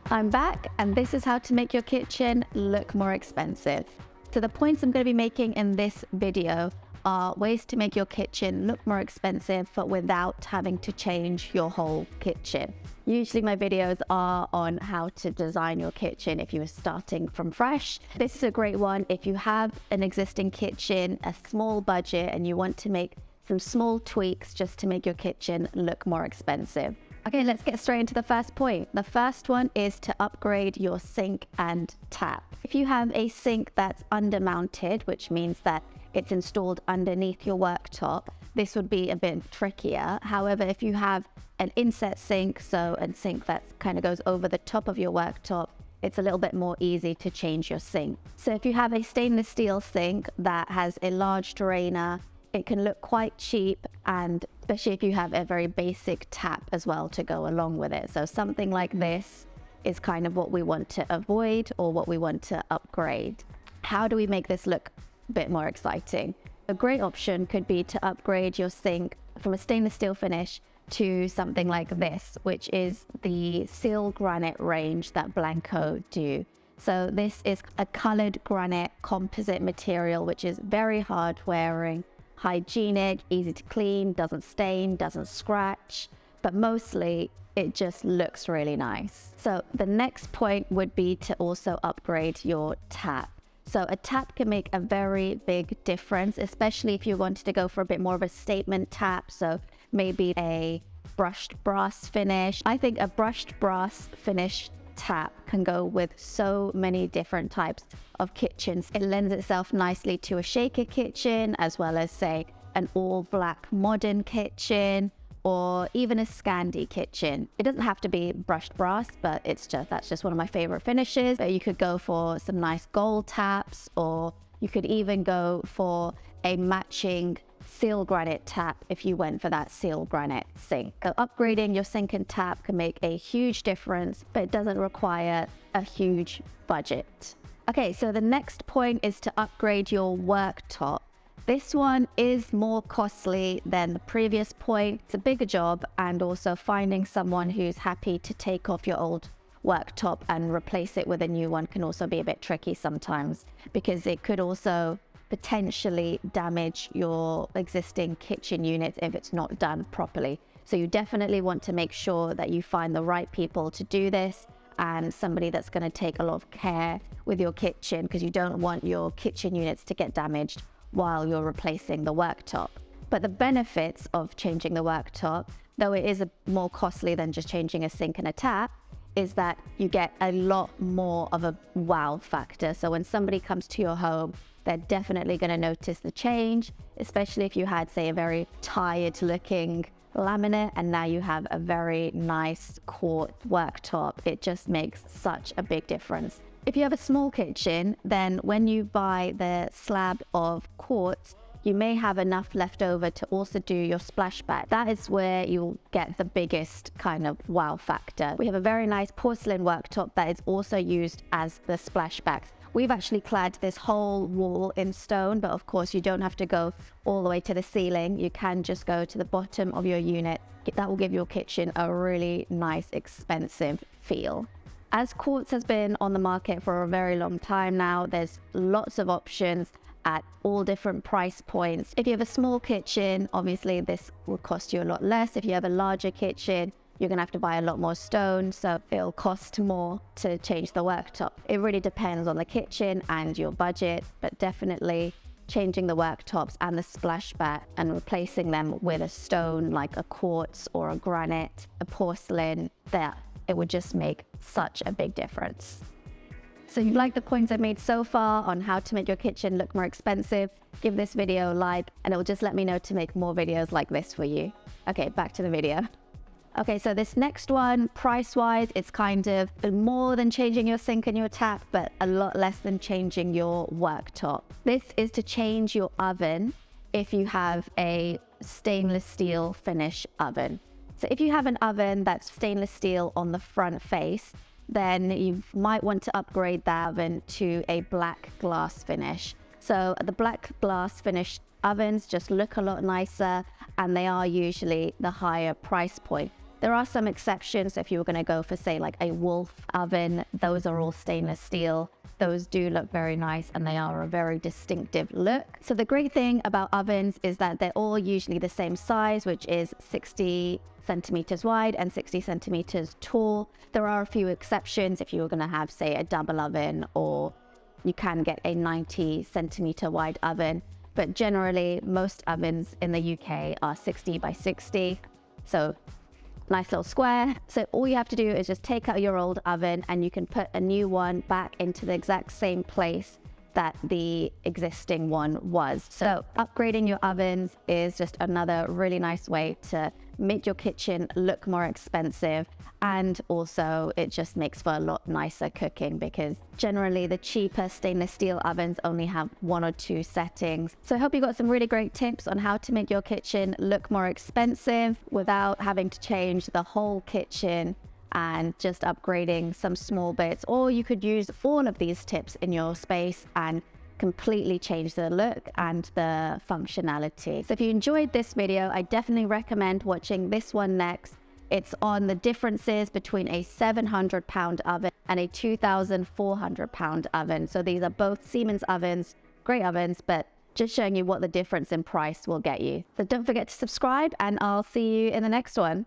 I'm back, and this is how to make your kitchen look more expensive. So the points I'm going to be making in this video are ways to make your kitchen look more expensive but without having to change your whole kitchen. Usually my videos are on how to design your kitchen if you were starting from fresh. This is a great one if you have an existing kitchen, a small budget, and you want to make some small tweaks just to make your kitchen look more expensive. Okay, let's get straight into the first point. The first one is to upgrade your sink and tap. If you have a sink that's undermounted, which means that it's installed underneath your worktop, this would be a bit trickier. However, if you have an inset sink, so a sink that kind of goes over the top of your worktop, it's a little bit more easy to change your sink. So if you have a stainless steel sink that has a large drainer, it can look quite cheap, and especially if you have a very basic tap as well to go along with it. So something like this is kind of what we want to avoid or what we want to upgrade. How do we make this look a bit more exciting? A great option could be to upgrade your sink from a stainless steel finish to something like this, which is the seal granite range that Blanco do. So this is a colored granite composite material, which is very hard wearing, hygienic, easy to clean, doesn't stain, doesn't scratch, but mostly it just looks really nice. So the next point would be to also upgrade your tap. So a tap can make a very big difference, especially if you wanted to go for a bit more of a statement tap. So maybe a brushed brass finish. I think a brushed brass finish tap can go with so many different types of kitchens. It lends itself nicely to a shaker kitchen, as well as say an all black modern kitchen, or even a Scandi kitchen. It doesn't have to be brushed brass, but that's just one of my favorite finishes. You could go for some nice gold taps, or you could even go for a matching seal granite tap if you went for that seal granite sink. So upgrading your sink and tap can make a huge difference, but it doesn't require a huge budget. Okay, so the next point is to upgrade your worktop. This one is more costly than the previous point. It's a bigger job, and also finding someone who's happy to take off your old worktop and replace it with a new one can also be a bit tricky sometimes, because it could also potentially damage your existing kitchen units if it's not done properly. So you definitely want to make sure that you find the right people to do this, and somebody that's going to take a lot of care with your kitchen, because you don't want your kitchen units to get damaged while you're replacing the worktop. But the benefits of changing the worktop, though it is more costly than just changing a sink and a tap, is that you get a lot more of a wow factor. So when somebody comes to your home, they're definitely going to notice the change, especially if you had, say, a very tired looking laminate and now you have a very nice quartz worktop. It just makes such a big difference. If you have a small kitchen, then when you buy the slab of quartz, you may have enough left over to also do your splashback. That is where you'll get the biggest kind of wow factor. We have a very nice porcelain worktop that is also used as the splashback. We've actually clad this whole wall in stone, but of course you don't have to go all the way to the ceiling. You can just go to the bottom of your unit. That will give your kitchen a really nice, expensive feel. As quartz has been on the market for a very long time now, there's lots of options at all different price points. If you have a small kitchen, obviously this will cost you a lot less. If you have a larger kitchen, you're gonna have to buy a lot more stone, so it'll cost more to change the worktop. It really depends on the kitchen and your budget, but definitely changing the worktops and the splashback and replacing them with a stone like a quartz or a granite, a porcelain, that it would just make such a big difference. So if you like the points I've made so far on how to make your kitchen look more expensive, give this video a like, and it will just let me know to make more videos like this for you. Okay, back to the video. Okay, so this next one, price-wise, it's kind of more than changing your sink and your tap, but a lot less than changing your worktop. This is to change your oven if you have a stainless steel finish oven. So if you have an oven that's stainless steel on the front face, then you might want to upgrade that oven to a black glass finish. So the black glass finish ovens just look a lot nicer, and they are usually the higher price point. There are some exceptions. If you were going to go for, say, like a Wolf oven, those are all stainless steel. Those do look very nice and they are a very distinctive look. So the great thing about ovens is that they're all usually the same size, which is 60 centimeters wide and 60 centimeters tall. There are a few exceptions if you were going to have, say, a double oven, or you can get a 90 centimeter wide oven. But generally, most ovens in the UK are 60 by 60. So nice little square. So all you have to do is just take out your old oven and you can put a new one back into the exact same place that the existing one was. So upgrading your ovens is just another really nice way to make your kitchen look more expensive, and also it just makes for a lot nicer cooking, because generally the cheaper stainless steel ovens only have 1 or 2 settings. So I hope you got some really great tips on how to make your kitchen look more expensive without having to change the whole kitchen and just upgrading some small bits. Or you could use all of these tips in your space and completely change the look and the functionality. So if you enjoyed this video, I definitely recommend watching this one next. It's on the differences between a 700-pound oven and a 2,400-pound oven. So these are both Siemens ovens, great ovens, but just showing you what the difference in price will get you. So don't forget to subscribe, and I'll see you in the next one.